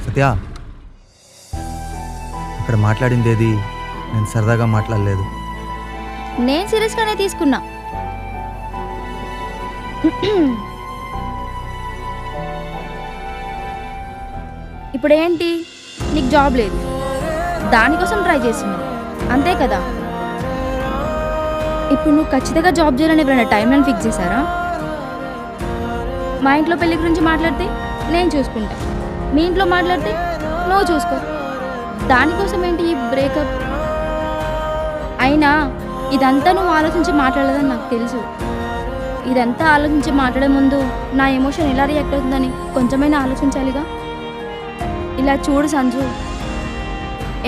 సత్య, అక్కడ మాట్లాడింది ఏది నేను సరదాగా మాట్లాడలేదు. నేను సీరియస్గానే తీసుకున్నా. ఇప్పుడేంటి, నీకు జాబ్ లేదు, దానికోసం ట్రై చేస్తున్నావు అంతే కదా. ఇప్పుడు నువ్వు ఖచ్చితంగా జాబ్ చేయాలని ఎవరైనా టైం లైన్ ఫిక్స్ చేశారా? మా ఇంట్లో పెళ్లి గురించి మాట్లాడితే నేను చూసుకుంటా, మీ ఇంట్లో మాట్లాడితే నువ్వు చూసుకో. దానికోసం ఏంటి ఈ బ్రేకప్? అయినా ఇదంతా నువ్వు ఆలోచించి మాట్లాడలేదని నాకు తెలుసు. ఇదంతా ఆలోచించి మాట్లాడే ముందు నా ఎమోషన్ ఎలా రియాక్ట్ అవుతుందని కొంచెమైనా ఆలోచించాలిగా. ఇలా చూడు సంజు,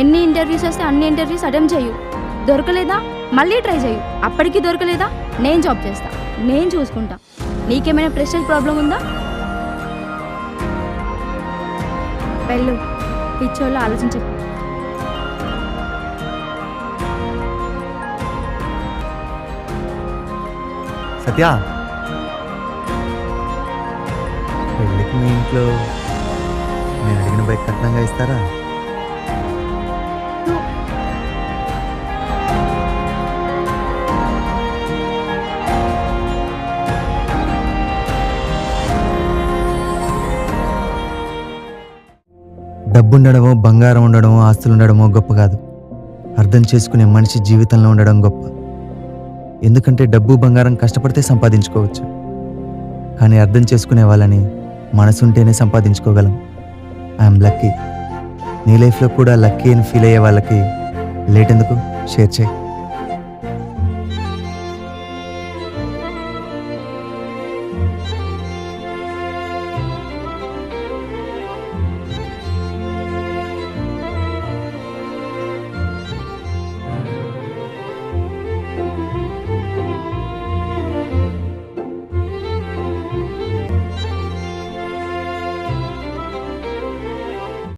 ఎన్ని ఇంటర్వ్యూస్ వస్తే అన్ని ఇంటర్వ్యూస్ అటెంప్ట్ చేయు. దొరకలేదా మళ్ళీ ట్రై చేయు. అప్పటికి దొరకలేదా నేను జాబ్ చేస్తా, నేను చూసుకుంటా. నీకేమైనా ప్రెస్టేజ్ ప్రాబ్లం ఉందా? వెళ్ళు, పిచ్చోళ్ళు ఆలోచించకు. సత్య, పెళ్ళికి మీ ఇంట్లో నేను అడిగిన బైక్ కట్నంగా ఇస్తారా? డబ్బు ఉండడమో, బంగారం ఉండడమో, ఆస్తులు ఉండడమో గొప్ప కాదు. అర్థం చేసుకునే మనిషి జీవితంలో ఉండడం గొప్ప. ఎందుకంటే డబ్బు బంగారం కష్టపడితే సంపాదించుకోవచ్చు, కానీ అర్థం చేసుకునే వాళ్ళని మనసుంటేనే సంపాదించుకోగలం. I'm lucky. నీ లైఫ్లో కూడా లక్కీ అని ఫీల్ అయ్యే వాళ్ళకి లేట్ ఎందుకు? షేర్ చేయి.